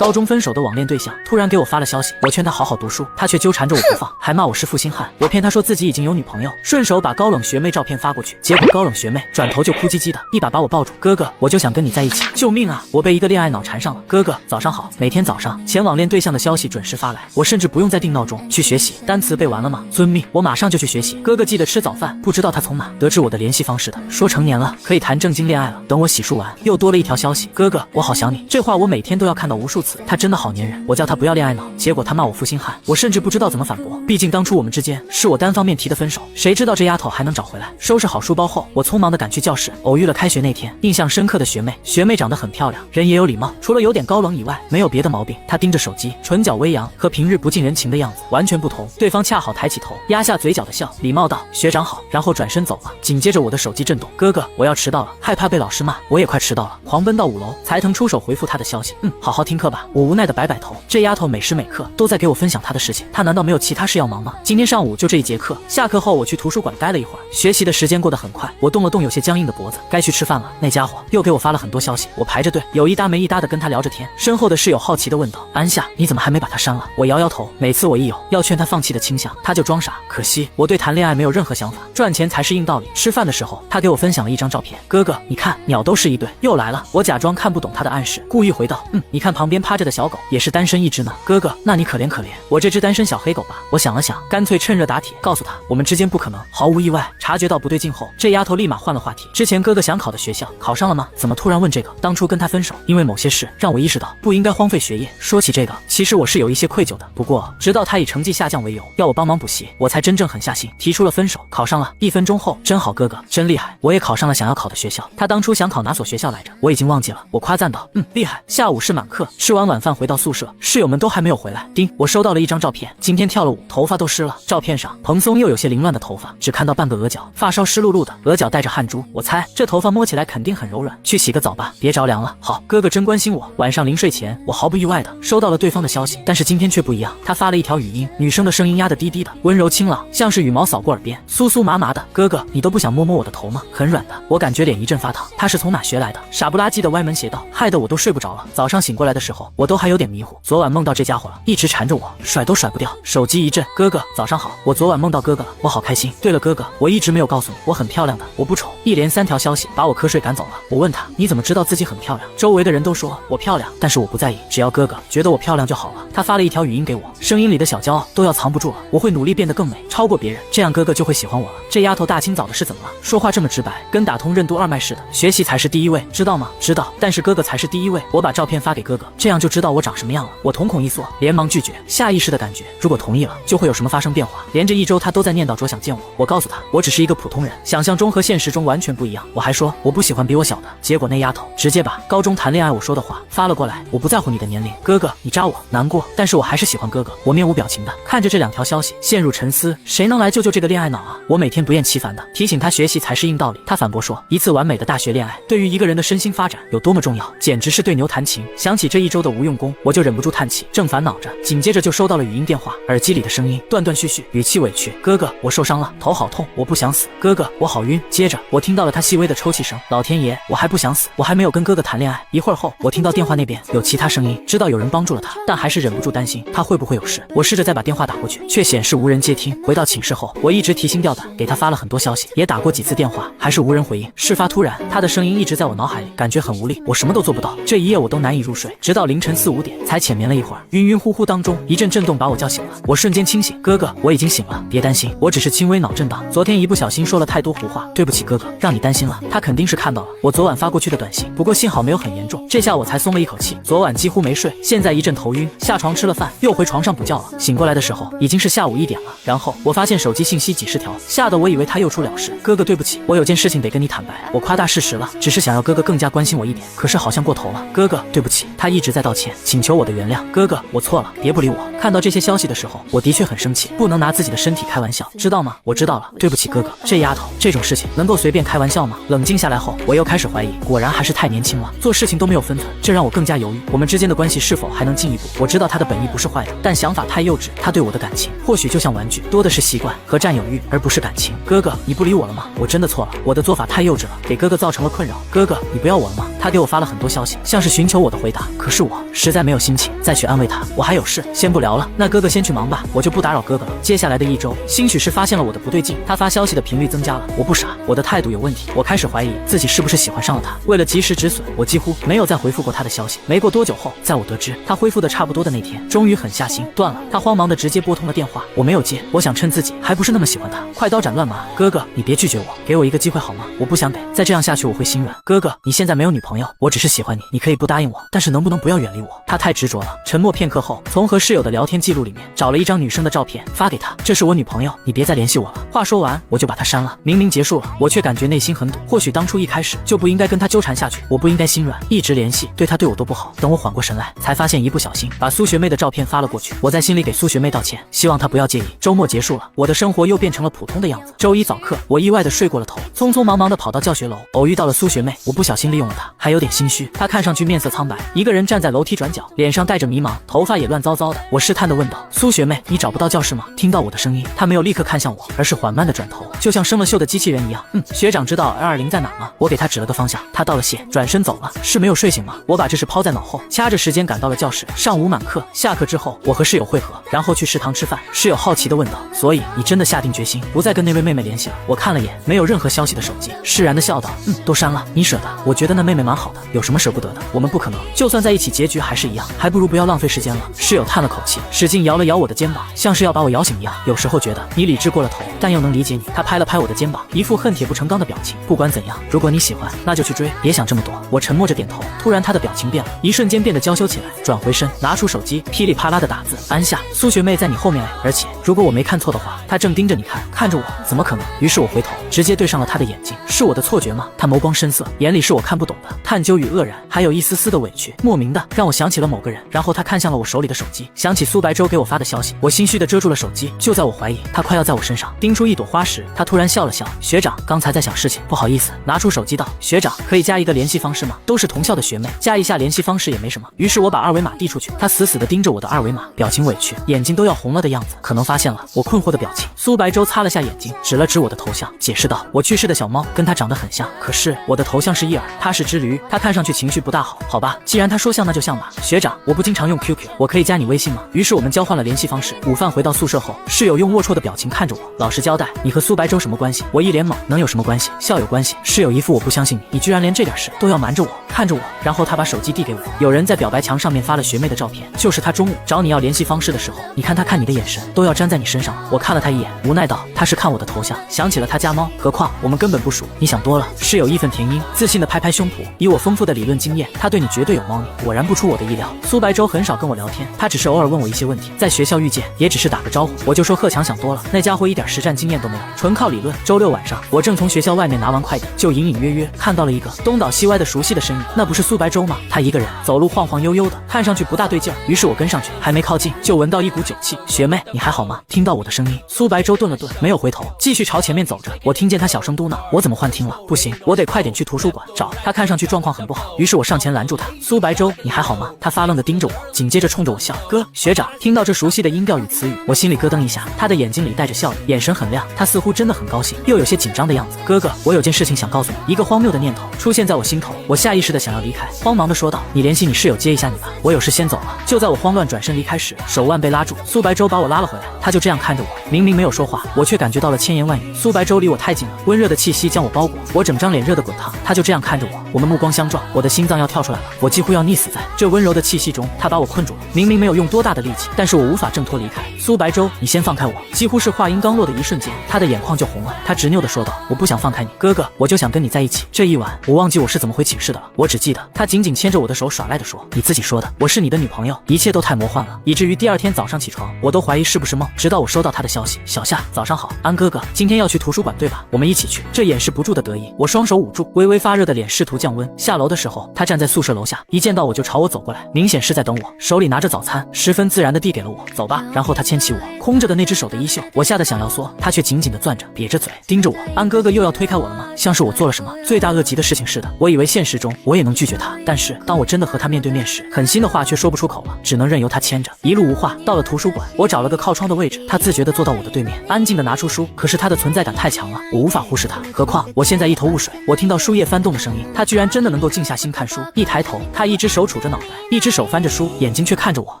高中分手的网恋对象突然给我发了消息，我劝他好好读书，他却纠缠着我不放，还骂我是负心汉。我骗他说自己已经有女朋友，顺手把高冷学妹照片发过去，结果高冷学妹转头就哭唧唧的，一把把我抱住，哥哥，我就想跟你在一起，救命啊！我被一个恋爱脑缠上了。哥哥，早上好。每天早上前网恋对象的消息准时发来，我甚至不用再定闹钟。去学习，单词背完了吗？遵命，我马上就去学习。哥哥记得吃早饭。不知道他从哪得知我的联系方式的，说成年了，可以谈正经恋爱了。等我洗漱完，又多了一条消息，哥哥，我好想你。这话我每天都要看到无数次，他真的好粘人。我叫他不要恋爱脑，结果他骂我负心汉，我甚至不知道怎么反驳。毕竟当初我们之间是我单方面提的分手，谁知道这丫头还能找回来。收拾好书包后，我匆忙的赶去教室，偶遇了开学那天印象深刻的学妹。学妹长得很漂亮，人也有礼貌，除了有点高冷以外，没有别的毛病。她盯着手机，唇角微扬，和平日不近人情的样子完全不同。对方恰好抬起头，压下嘴角的笑，礼貌道：“学长好。”然后转身走了。紧接着我的手机震动，哥哥，我要迟到了，害怕被老师骂，我也快迟到了，狂奔到5楼，才腾出手回复他的消息。好好听课吧。我无奈的摆摆头，这丫头每时每刻都在给我分享她的事情，她难道没有其他事要忙吗？今天上午就这一节课，下课后我去图书馆待了一会儿，学习的时间过得很快，我动了动有些僵硬的脖子，该去吃饭了。那家伙又给我发了很多消息，我排着队，有一搭没一搭的跟他聊着天。身后的室友好奇的问道：“安夏，你怎么还没把他删了？”我摇摇头，每次我一有要劝他放弃的倾向，他就装傻。可惜我对谈恋爱没有任何想法，赚钱才是硬道理。吃饭的时候，他给我分享了一张照片，哥哥，你看，鸟都是一对。又来了，我假装看不懂他的暗示，故意回道：“你看旁边趴着的小狗，也是单身一只呢。哥哥，那你可怜可怜我这只单身小黑狗吧。”我想了想，干脆趁热打铁，告诉他我们之间不可能。毫无意外，察觉到不对劲后，这丫头立马换了话题。之前哥哥想考的学校考上了吗？怎么突然问这个？当初跟他分手，因为某些事让我意识到不应该荒废学业。说起这个，其实我是有一些愧疚的。不过直到他以成绩下降为由要我帮忙补习，我才真正狠下心提出了分手。考上了，1分钟后，真好哥哥，真厉害。我也考上了想要考的学校。他当初想考哪所学校来着？我已经忘记了。我夸赞道：“厉害。”下午是满课，吃完晚饭回到宿舍，室友们都还没有回来。叮，我收到了一张照片，今天跳了舞，头发都湿了。照片上蓬松又有些凌乱的头发，只看到半个额角，发梢湿漉漉的，额角带着汗珠。我猜这头发摸起来肯定很柔软。去洗个澡吧，别着凉了。好，哥哥真关心我。晚上临睡前，我毫不意外的收到了对方的消息，但是今天却不一样。他发了一条语音，女生的声音压得低低的，温柔清朗，像是羽毛扫过耳边，酥酥麻麻的。哥哥，你都不想摸摸我的头吗？很软的。我感觉脸一阵发烫。他是从哪学来的？傻不拉几的歪门邪道，害得我都睡不着了。早上醒过来的时候，我都还有点迷糊。昨晚梦到这家伙了，一直缠着我，甩都甩不掉。手机一震，哥哥，早上好。我昨晚梦到哥哥了，我好开心。对了，哥哥，我一直没有告诉你，我很漂亮的，我不丑。一连3条消息把我瞌睡赶走了。我问他，你怎么知道自己很漂亮？周围的人都说我漂亮，但是我不在意，只要哥哥觉得我漂亮就好了。他发了一条语音给我，声音里的小骄傲都要藏不住了。我会努力变得更美，超过别人，这样哥哥就会喜欢我了。这丫头大清早的是怎么了？说话这么直白，跟打通任督二脉似的。学习才是第一位，知道吗？知道，但是哥哥才是第一位。我把照片发给哥哥，这样就知道我长什么样了。我瞳孔一缩，连忙拒绝，下意识的感觉，如果同意了，就会有什么发生变化。连着1周他都在念叨着想见我。我告诉他，我只是一个普通人，想象中和现实中完全不一样。我还说我不喜欢比我小的，结果那丫头直接把高中谈恋爱我说的话发了过来。我不在乎你的年龄，哥哥，你扎我难过，但是我还是喜欢哥哥。我面无表情的看着这2条消息，陷入沉思。谁能来救救这个恋爱脑啊？我每天不厌其烦的提醒他学习才是硬道理。他反驳说，一次完美的大学恋爱对于一个人的身心发展有多么重要，简直是对牛弹琴。想起这1周的无用功，我就忍不住叹气，正烦恼着，紧接着就收到了语音电话，耳机里的声音断断续续，语气委屈，哥哥，我受伤了，头好痛，我不想死，哥哥，我好晕。接着我听到了他细微的抽泣声，老天爷，我还不想死，我还没有跟哥哥谈恋爱。一会儿后，我听到电话那边有其他声音，知道有人帮助了他，但还是忍不住担心他会不会有事。我试着再把电话打过去，却显示无人接听。回到寝室后，我一直提心吊胆给他发了很多消息，也打过几次电话，还是无人回应。事发突然，他的声音一直在我脑海里，感觉很无力，我什么都做不到。这一夜我都难以入睡，直到凌晨4、5点才浅眠了一会儿。晕晕乎乎当中，一阵震动把我叫醒了。我瞬间清醒，哥哥，我已经醒了，别担心，我只是轻微脑震荡，昨天一不小心说了太多胡话，对不起哥哥，让你担心了。他肯定是看到了我昨晚发过去的短信，不过幸好没有很严重，这下我才松了一口气。昨晚几乎没睡，现在一阵头晕，下床吃了饭，又回床上补觉了。醒过来的时候已经是下午1点了，然后我发现手机信息几十条，吓得我以为他又出了事。哥哥对不起，我有件事情得跟你坦白，我夸大事实了，只是想要哥哥更加关心我一点，可是好像过头了。哥哥对不起，他一直在道歉，请求我的原谅。哥哥，我错了，别不理我。看到这些消息的时候，我的确很生气，不能拿自己的身体开玩笑，知道吗？我知道了，对不起哥哥。这丫头，这种事情能够随便开玩笑吗？冷静下来后，我又开始怀疑，果然还是太年轻了，做事情都没有分寸，这让我更加犹豫，我们之间的关系是否还能进一步。我知道他的本意不是坏的，但想法太幼稚，他对我的感情或许就像玩具，多的是习惯和占有欲，而不是感情。哥哥，你不理我了吗？我真的错了，我的做法太幼稚了，给哥哥造成了困扰。哥哥，你不要我了吗？他给我发了很多消息，像是寻求我的回答，可是我实在没有心情再去安慰他，我还有事，先不聊了。那哥哥先去忙吧，我就不打扰哥哥了。接下来的一周，兴许是发现了我的不对劲，他发消息的频率增加了。我不傻，我的态度有问题，我开始怀疑自己是不是喜欢上了他。为了及时止损，我几乎没有再回复过他的消息。没过多久后，在我得知他恢复的差不多的那天，终于狠下心断了。他慌忙的直接拨通了电话，我没有接，我想趁自己还不是那么喜欢他，快刀斩乱麻。哥哥，你别拒绝我，给我一个机会好吗？我不想给，再这样下去我会心软。哥哥，你现在没有女朋友，我只是喜欢你，你可以不答应我，但是能不能不要远离我？他太执着了。沉默片刻后，从和室友的聊天记录里面找了一张女生的照片发给他，这是我女朋友，你别再联系我了。话说完，我就把他删了。明明结束了，我却感觉内心很堵。或许当初一开始就不应该跟他纠缠下去，我不应该心软，一直联系，对他对我都不好。等我缓过神来，才发现一不小心把苏学妹的照片发了过去。我在心里给苏学妹道歉，希望她不要介意。周末结束了，我的生活又变成了普通的样子。周一早课，我意外的睡过了头，匆匆忙忙的跑到教学楼，偶遇到了苏学妹。我不小心利用了她，还有点心虚。她看上去面色苍白，一个人站在楼梯转角，脸上带着迷茫，头发也乱糟糟的。我试探的问道：“苏学妹，你找不到教室吗？”听到我的声音，她没有立刻看向我，而是缓慢的转头，就像生了锈的机器人一样。学长知道 L20 在哪吗？我给他指了个方向，他道了谢，转身走了。是没有睡醒吗？我把这事抛在脑后，掐着时间赶到了教室。上午满课，下课之后，我和室友会合，然后去食堂吃饭。室友好奇的问道：“所以你真的下定决心不再跟那位妹妹联系了？”我看了眼没有任何消息的手机，释然的笑道：“都删了。你舍得？我觉得那妹妹蛮好的，有什么舍不得的？我们不可能，就算在一起，结局还是一样，还不如不要浪费时间了。”室友叹了口气，使劲摇了摇我的肩膀，像是要把我摇醒一样。有时候觉得你理智过了头，但又能理解你。他拍了拍我的肩膀，一副恨铁不成钢的表情。不管怎样，如果你喜欢，那就去追，别想这么多。我沉默着点头。突然他的表情变了，一瞬间变得娇羞起来，转回身，拿出手机，噼里啪啦的打字：“安夏，苏学妹在你后面哎，而且如果我没看错的话，她正盯着你看，看着我，怎么可能？”于是我回头，直接对上了她的眼睛。是我的错觉吗？她眸光深色，眼里是我看不懂的探究与愕然，还有一丝丝的委屈，莫名的让我想起了某个人。然后她看向了我手里的手机，想起苏白舟给我发的消息，我心虚的遮住了手机。就在我怀疑她快要在我身上盯出一朵花时，她突然笑了笑：“学长，刚才在想事情，不好意思。”拿出手机道：“学长，可以加一个联系方式吗？都是同校的学妹，加一下联系方式也没什么。”于是我把二维码递出去，她死死地盯着我的二维码，表情委屈，眼睛都要红了的样子，可能发现了我困惑的表情。苏白舟擦了下眼睛，指了指我的头像，解释道：“我去世的小猫跟她长得很像，可是我的头像是伊尔，她是只驴。”她看上去情绪不大好。好吧，既然她说像那就像吧。学长，我不经常用 QQ， 我可以加你微信吗？于是我们交换了联系方式。午饭回到宿舍后，室友用龌龊的表情看着我，老实交代：“你和苏白舟什么关系？”我一脸懵，能有什么关系？校友关系。室友一副我不相信你，你居然连这点事都要瞒着我。看着我，然后他把手机递给我，有人在表白墙上面发了学妹的照片，就是他中午找你要联系方式的时候，你看他看你的眼神都要粘在你身上了。我看了他一眼，无奈道：“他是看我的头像，想起了他家猫，何况我们根本不熟，你想多了。”室友义愤填膺，自信的拍拍胸脯，以我丰富的理论经验，他对你绝对有猫腻。果然不出我的意料，苏白舟很少跟我聊天，他只是偶尔问我一些问题，在学校遇见也只是打个招呼。我就说贺强想多了，那家伙一点实战经验都没有，纯靠理论。周六晚上，我正从学校外面拿完快递，就隐隐约约看到了一个东倒西歪的熟悉的身影，那不是苏白舟吗？他一个人走路晃晃悠悠的，看上去不大对劲儿。于是我跟上去，还没靠近，就闻到一股酒气。学妹，你还好吗？听到我的声音，苏白舟顿了顿，没有回头，继续朝前面走着。我听见他小声嘟囔：“我怎么幻听了？不行，我得快点去图书馆找他。”看上去状况很不好，于是我上前拦住他：“苏白舟，你还好吗？”他发愣的盯着我，紧接着冲着我笑：“哥，学长。”听到这熟悉的音调与词语，我心里咯噔一下。他的眼睛里带着笑意，眼神很亮，他似乎真的很高兴，又有些紧张的样子。“哥哥，我有件事情想告诉你。”一个荒谬的念头出现在我心头，我下意识的想要离开，慌忙的说道：“你联系你室友接一下你吧，我有事先走了。”就在我慌乱转身离开时，手腕被拉住，苏白舟把我拉了回来。他就这样看着我，明明没有说话，我却感觉到了千言万语。苏白舟离我太近了，温热的气息将我包裹，我整张脸热得滚烫。他就这样看着我，我们目光相撞，我的心脏要跳出来了，我几乎要溺死在这温柔的气息中。他把我困住了，明明没有用多大的力气，但是我无法挣脱离开。苏白舟，你先放开我！几乎是话音刚落的一瞬间，他的眼眶就红了。他执拗地说道：“我不想放开你，哥哥，我就想跟你在一起。”这一晚，我忘记我是怎么回寝室的了，我只记得他紧紧牵着我的手，耍赖地说：“你自己说的，我是你的女朋友。”一切都太魔幻了，以至于第二天早上起床，我都怀疑是不是梦。直到我收到他的消息：“小夏，早上好，安哥哥，今天要去图书馆对吧？我们一起去。”这掩饰不住的得意，我双手捂住，微微发热的脸试图降温。下楼的时候，他站在宿舍楼下，一见到我就朝我走过来，明显是在等我，手里拿着早餐，十分自然的递给了我：“走吧。”然后他牵起我空着的那只手的衣袖，我吓得想要缩，他却紧紧的攥着，瘪着嘴盯着我。安哥哥又要推开我了吗？像是我做了什么罪大恶极的事情似的。我以为现实中我也能拒绝他，但是当我真的和他面对面时，狠心的话却说不出口了，只能任由他牵着。一路无话，到了图书馆，我找了个靠窗的位置，他自觉地坐到我的对面，安静地拿出书。可是他的存在感太强了，我无法忽视他。何况我现在一头雾水，我听到书页翻动的声音，他居然真的能够静下心看书。一抬头，他一只手杵着脑袋，一只手翻着书，眼睛却看着我。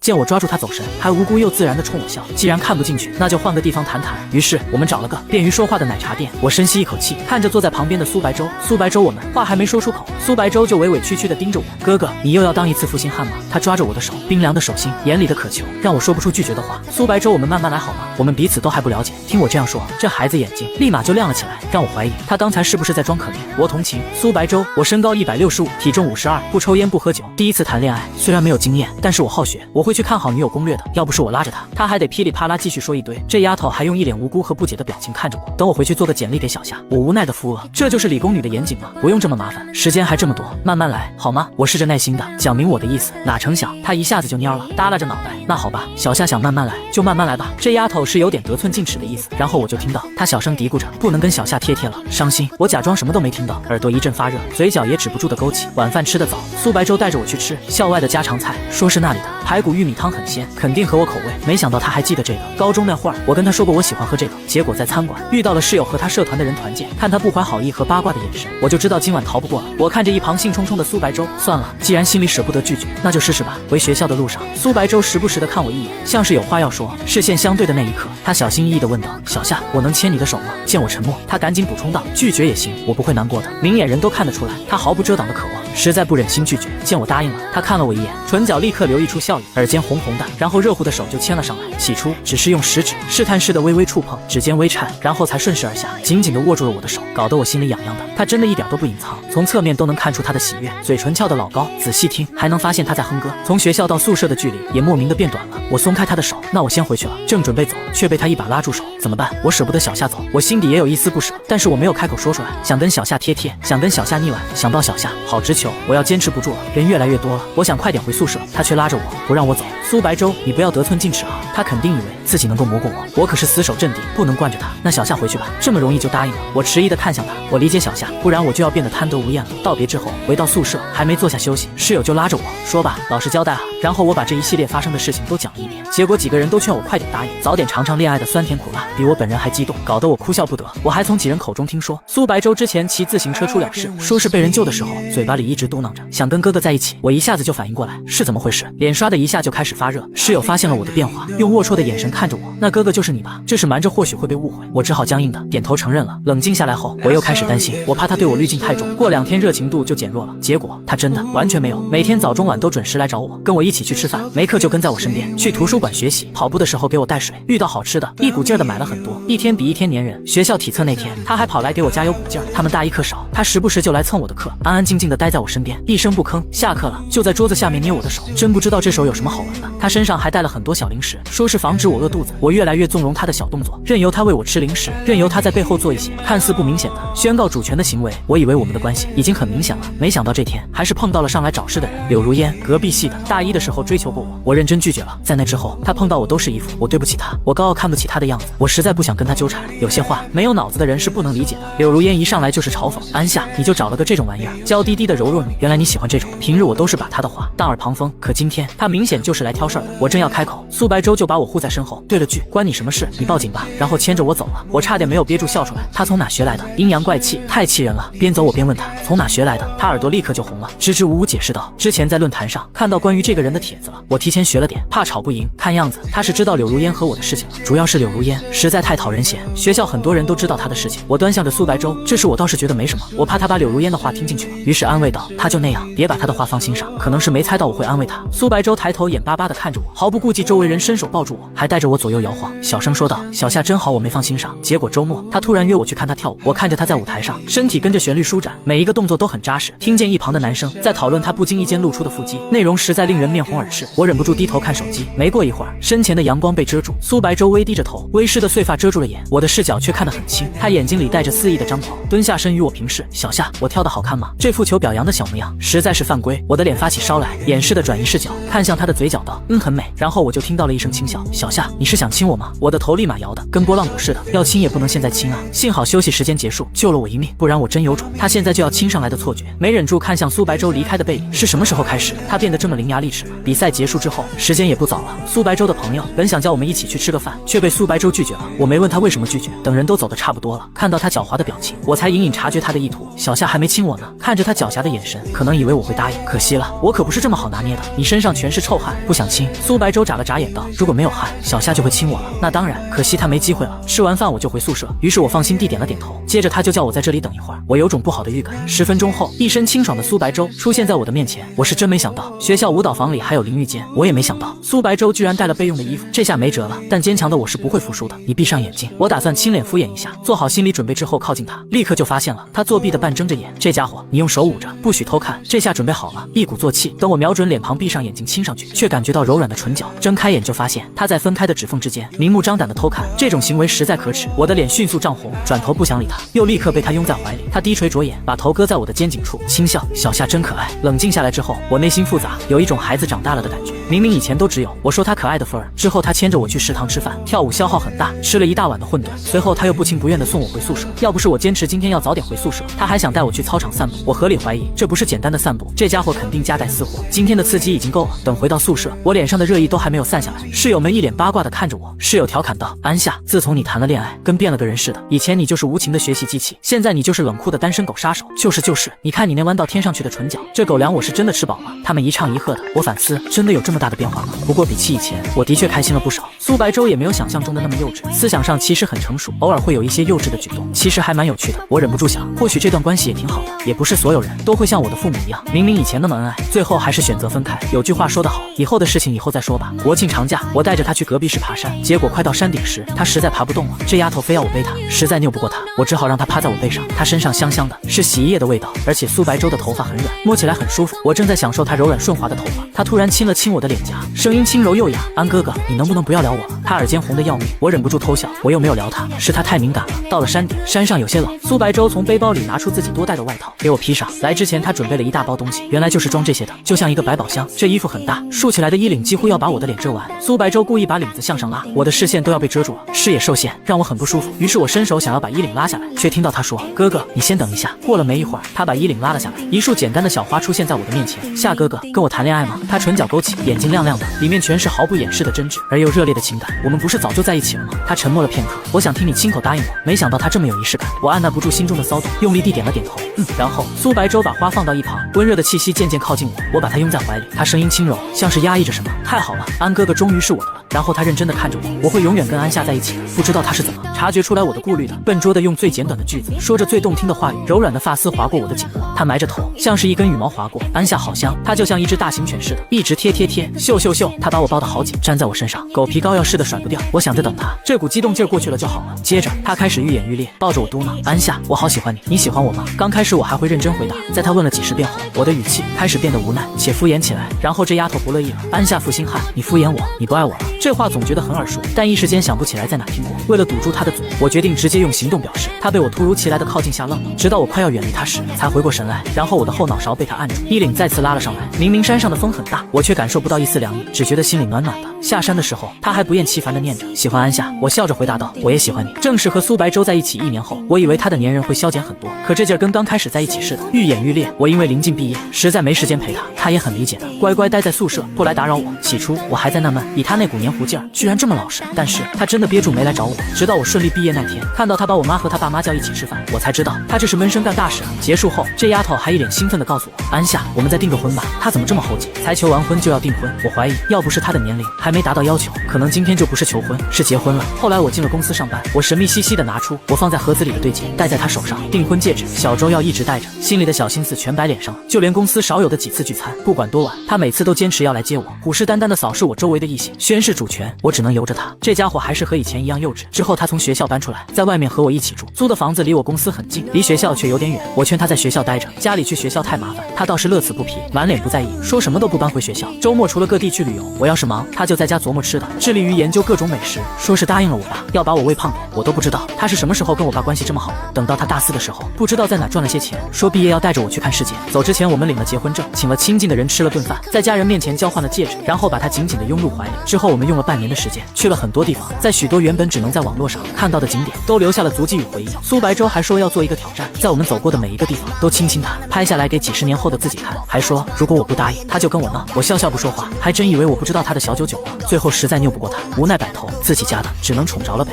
见我抓住他走神，还无辜又自然地冲我笑。既然看不进去，那就换个地方谈谈。于是我们找了个便于说话的奶茶店。我深吸一口气，看着坐在旁边的苏白舟。苏白舟，我们话还没说出口，苏白舟就委委屈屈地盯着我。哥哥，你又要当一次负心汉吗？他抓着我的手，冰凉的手心，眼里的渴求，让我说不出拒绝的话。苏白舟，我们慢慢来好吗？我们彼此都还不了解。听我这样说，这孩子眼睛立马就亮了起来，让我怀疑他刚才是不是在装可怜。我同情苏白舟，我身高165，体重52，不抽烟不喝酒，第一次谈恋爱，虽然没有经验，但是我好学，我会去看好女友攻略的。要不是我拉着他，他还得噼里啪啦继续说一堆。这丫头还用一脸无辜和不解的表情看着我。等我回去做个简历给小夏。我无奈的扶额，这就是理工女的严谨吗？不用这么麻烦，时间还这么多，慢慢来好吗？我试着耐心的讲明我的意思，哪成想他一下子就蔫了，耷拉着脑袋。那好吧，小夏想慢慢来就慢慢来吧。这丫头是有点得寸进尺的意思。然后我就听到她小声嘀咕着，不能跟小夏贴贴了，伤心。我假装什么都没听到，耳朵一阵发热，嘴角也止不住的勾起。晚饭吃得早，苏白舟带着我去吃校外的家常菜，说是那里的排骨玉米汤很鲜，肯定合我口味。没想到他还记得这个。高中那会儿，我跟他说过我喜欢喝这个，结果在餐馆遇到了室友和他社团的人团建，看他不怀好意和八卦的眼神，我就知道今晚逃不过了。我看着一旁兴冲冲的苏白舟，算了，既然心里舍不得拒绝，那就试试吧。回学校的路上，苏白舟时不时的看我一眼，像是有话要说。视线相对的那一刻，他小心翼翼地问道：“小夏，我能牵你的手吗？”见我沉默，他赶紧补充道：“拒绝也行，我不会难过的。”明眼人都看得出来，他毫不遮挡的渴望，实在不忍心拒绝。见我答应了，他看了我一眼，唇角立刻流溢出笑意，耳尖红红的，然后热乎的手就牵了上来。起初只是用食指试探似的微微触碰，指尖微颤，然后才顺势而下，紧紧地握住了我的手，搞得我心里痒痒的。他真的一点都不隐藏，从侧面都能看出他的喜悦，嘴唇翘得老高，仔细听还能发现他在哼歌。从学校到宿舍的距离也莫名的变短了。我松开他的手，那我先回去了，正准备走，却被他一把拉住手。怎么办？我舍不得小夏走，我心底也有一丝不舍，但是我没有开口说出来。想跟小夏贴贴，想跟小夏腻歪，想抱小夏，好直球，我要坚持不住了，人越来越多了。我想快点回宿舍，他却拉着我不让我走。苏白舟，你不要得寸进尺啊！他肯定以为自己能够磨过我，我可是死守阵地，不能惯着他。那小夏回去吧，这么容易就答应了？我迟疑地看向他，我理解小夏，不然我就要变得贪得无厌了。道别之后，回到宿舍，还没坐下休息，室友就拉着我说吧，老实交代啊。然后我把这一系列发生的事情都讲了一遍，结果几个人都劝我快点答应，早点尝尝恋爱的酸甜苦辣，比我本人还激动，搞得我哭笑不得。我还从几人口中听说，苏白舟之前骑自行车出了事，说是被人救的时候，嘴巴里一直嘟囔着想跟哥哥在一起。我一下子就反应过来是怎么回事，脸刷的一下就开始发热。室友发现了我的变化，用龌龊的眼神看着我，那哥哥就是你吧？这是瞒着或许会被误会，我只好僵硬的点头承认了。冷静下来后，我又开始担心，我怕他对我滤镜太重，过2天热情度就减弱了。结果他真的完全没有，每天早中晚都准时来找我，跟我一起去吃饭，没课就跟在我身边，去图书馆学习，跑步的时候给我带水，遇到好吃的一股劲儿的买了很多，一天比一天粘人。学校体测那天，他还跑来给我加油鼓劲儿。他们大一课少，他时不时就来蹭我的课，安安静静的待在我身边，一声不吭。下课了就在桌子下面捏我的手，真不知道这手有什么好玩的。他身上还带了很多小零食，说是防止我饿肚子。我越来越纵容他的小动作，任由他喂我吃零食，任由他在背后做一些看似不明显的宣告主权的行为。我以为我们的关系已经很明显了，没想到这天还是碰到了上来找事的人。柳如烟，隔壁系的，大一的时候追求过我，我认真拒绝了。在那之后，他碰到我都是一副我对不起他，我高傲看不起他的样子。我实在不想跟他纠缠，有些话没有脑子的人是不能理解的。柳如烟一上来就是嘲讽，安夏你就找了个这种玩意儿，娇滴滴的柔弱女，原来你喜欢这种。平日我都是把他的话当耳旁风，可今天他明显就是来挑事儿的。我正要开口，苏白舟就把我护在身后，对了句关你什么事，你报警吧，然后牵着我走了。我差点没有憋住笑出来，他从哪学来的？阴阳怪气，太气人了。边走我边问他从哪学来的，他耳朵立刻就红了，支支吾吾解释道，之前在论坛上看到关于这个人的帖子了，我提前学了点，怕吵不赢。看样子他是知道柳如烟和我的事情了，主要是柳如烟实在太讨人嫌，学校很多人都知道他的事情。我端详着苏白舟，这时我倒是觉得没什么，我怕他把柳如烟的话听进去了，于是安慰道，他就那样，别把他的话放心上。可能是没猜到我会安慰他，苏白舟抬头眼巴巴地看着我，毫不顾忌周围人伸手抱住我，还带着我左右摇晃，小声说道，小夏真好，我没放心上。结果周末他突然约我去看他跳舞，我看着他在舞台上身体跟着旋律舒展，每一个动作都很扎实，听见一旁的男生在讨论他不经意间露出的腹肌，内容实在令人面红耳赤。我忍不住低头看手机，没过一会儿，身前的阳光被遮住，苏白舟微低着头，微湿的碎发遮住了眼，我的视角却看得很清，他眼睛里带着肆意的张狂，蹲下身与我平视，小夏，我跳得好看吗？这副求表扬的小模样实在是犯规。我的脸发起烧来，掩饰的转移视角，看向他的嘴角道，很美。然后我就听到了一声轻笑，小夏，你是想亲我吗？我的头立马摇的跟拨浪鼓似的，要亲也不能现在亲啊！幸好休息时间结束，救了我一命，不然我真有种他现在就要亲上来的错觉。没忍住看向苏白舟离开的背影，是什么时候开始他变得这么伶牙俐齿了？比赛结束之后，时间也不早了，苏白舟的朋友本想叫我们一起去吃个饭，却被苏白舟拒绝了。我没问他为什么拒绝，等人都走得差不多了，看到他狡猾的表情，我才隐隐察觉他的意图。小夏还没亲我呢，看着他狡黠的眼神，可能以为我会答应，可惜了，我可不是这么好拿捏的。你身上全是臭汗，不想亲？苏白舟眨了眨眼道，如果没有汗，小夏就会亲我了。那当然，可惜他没机会了。吃完饭我就回宿舍，于是我放心地点了点头，接着他就叫我在这里等一会儿。我有种不好的预感。10分钟后，一身清爽的苏白舟出现在我的面前，我是真没想到学校舞蹈房里还有淋浴间，我也没想到苏白舟居然带了备用的衣服，这下没辙了。但坚强的我是不会服输的。你闭上眼睛，我打算亲脸敷衍一下，做好心理准备之后靠近他，立刻就发现了他作弊的半睁着眼。这家伙，你用手捂着，不许偷看。这下准备好了，一鼓作气，等我瞄准脸庞，闭上眼睛亲上去，却感觉到柔软的唇角，睁开眼就发现他在分开的指缝之间明目张胆的偷看，这种行为实在可耻。我的脸迅速涨红，转头不想理他，又立刻被他拥在怀里。他低垂着眼，把头搁在我的肩颈处，轻笑，小夏真可爱。冷静下来之后，我内心复杂，有一种孩子长大了的感觉。明明以前都只有我说他可爱的份儿，之后他牵着我去食堂吃饭，跳舞消耗很大，吃了一大碗的馄饨，随后他又不情不愿地送我回宿舍。要不是我坚持今天要早点回宿舍，他还想带我去操场散步。我合理怀疑这不是简单的散步，这家伙肯定夹带私货。今天的刺激已经够了。等回到宿舍，我脸上的热意都还没有散下来，室友们一脸八卦地看着我。室友调侃道，安夏，自从你谈了恋爱，跟变了个人似的，以前你就是无情的学习机器，现在你就是冷酷的单身狗杀手。就是，你看你那弯到天上去的唇角，这狗粮我是真的吃饱了。他们一唱一和的，我反思，真的有这么大的变化吗？不过比起以前，我的确开心了不少。苏白舟也没有想象中的那么幼稚，思想上其实很成熟，偶尔会有一些幼稚的举动，其实还蛮有趣的。我忍不住想，或许这段关系也挺好的，也不是所有人都会像我的父母一样，明明以前那么恩爱，最后还是选择分开。有句话说得好，以后的事情以后再说吧。国庆长假，我带着她去隔壁市爬山，结果快到山顶时，她实在爬不动了，这丫头非要我背她，实在拗不过她，我只好让她趴在我背上。她身上香香的，是洗衣液的味道，而且苏白舟的头发很软，摸起来很舒服。我正在享受她柔软顺滑的头发，她突然亲了亲我的脸颊，声音轻柔又哑，安哥哥，你能不能不要聊我了？她耳尖红得要命，我忍不住偷笑，我又没有聊她，是她太敏感了。到了山顶，山上有些冷，苏白舟从背包里拿出自己多带的外套给我披上。来之前她准备了一大包东西，原来就是装这些的，就像一个百宝箱。这衣服很大，竖起来的衣领几乎要把我的脸遮完。苏白舟故意把领子向上拉，我的视线都要被遮住了，视野受限让我很不舒服。于是我伸手想要把衣领拉下来，却听到她说，哥哥，你先等一下。过了没一会儿，她把衣领拉了下来，一束简单的小花出现在我的面前。夏哥哥，跟我谈恋爱吗？她唇角勾起，眼睛亮亮的，里面全是毫不掩饰的真挚而又热烈的情感。我们不是早就在一起了吗？她沉默了片刻，我想听你亲口答应我，没想到她这么有仪式感。我按捺不住心中的骚动，用力地点了点头，然后苏白舟把花放到一旁，温热的气息渐渐靠近我，我把她拥在怀里，她声音轻柔，像是压抑着什么。太好了，安哥哥终于是我的了。然后他认真地看着我，我会永远跟安夏在一起的。不知道他是怎么察觉出来我的顾虑的，笨拙地用最简短的句子说着最动听的话语，柔软的发丝划过我的颈部，他埋着头，像是一根羽毛划过。安夏好香，他就像一只大型犬似的，一直贴，嗅，他把我抱得好紧，粘在我身上，狗皮膏药似的甩不掉。我想着等他这股激动劲儿过去了就好了。接着他开始愈演愈烈，抱着我嘟囔，安夏，我好喜欢你，你喜欢我吗？刚开始我还会认真回答，在他问了几十遍后，我的语气开始变得无奈且敷衍起来。然后这丫头不乐意了，安夏负心汉，你敷衍我，你不爱我了。这话总觉得很耳熟，但一时间想不起来在哪听过。为了堵住他的嘴，我决定直接用行动表示。他被我突如其来的靠近吓愣了，直到我快要远离他时才回过神来。然后我的后脑勺被他按住，衣领再次拉了上来。明明山上的风很大，我却感受不到一丝凉意，只觉得心里暖暖的。下山的时候，他还不厌其烦地念着喜欢安夏，我笑着回答道，我也喜欢你。正是和苏白舟在一起1年后，我以为他的粘人会消减很多，可这劲儿跟刚开始在一起似的，愈演愈烈。我因为临近毕业，实在没时间陪他，他也很理解的，乖乖待在宿舍，不来打扰我。起初我还在纳闷，以他那股黏糊劲儿，居然这么老实。但是他真的憋住没来找我，直到我顺利毕业那天，看到他把我妈和他爸妈叫一起吃饭，我才知道他这是闷声干大事啊。结束后，这丫头还一脸兴奋地告诉我，安夏，我们再订个婚吧。他怎么这么猴急，才求完婚就要订婚？我怀疑要不是他的年龄还没达到要求，可能今天就不是求婚，是结婚了。后来我进了公司上班，我神秘兮兮地拿出我放在盒子里的对戒，戴在他手上，订婚戒指小周要一直戴着，心里的小心思全摆脸上了。就连公司少有的几次聚餐，不管多晚，他每次都坚持要来接我，虎视眈眈地扫视我周围的异性，宣誓主主权，我只能由着他。这家伙还是和以前一样幼稚。之后他从学校搬出来，在外面和我一起住，租的房子离我公司很近，离学校却有点远。我劝他在学校待着，家里去学校太麻烦，他倒是乐此不疲，满脸不在意，说什么都不搬回学校。周末除了各地去旅游，我要是忙，他就在家琢磨吃的，致力于研究各种美食，说是答应了我爸，要把我喂胖点。我都不知道他是什么时候跟我爸关系这么好的。等到他大4的时候，不知道在哪赚了些钱，说毕业要带着我去看世界。走之前我们领了结婚证，请了亲近的人吃了顿饭，在家人面前交换了戒指，然后把他紧紧地拥入怀里。之后我们用了半年的时间，去了很多地方，在许多原本只能在网络上看到的景点，都留下了足迹与回忆。苏白舟还说要做一个挑战，在我们走过的每一个地方都亲亲他，拍下来给几10年后的自己看，还说如果我不答应，他就跟我闹。我笑笑不说话，还真以为我不知道他的小九九呢。最后实在拗不过他，无奈摆头，自己家的只能宠着了呗。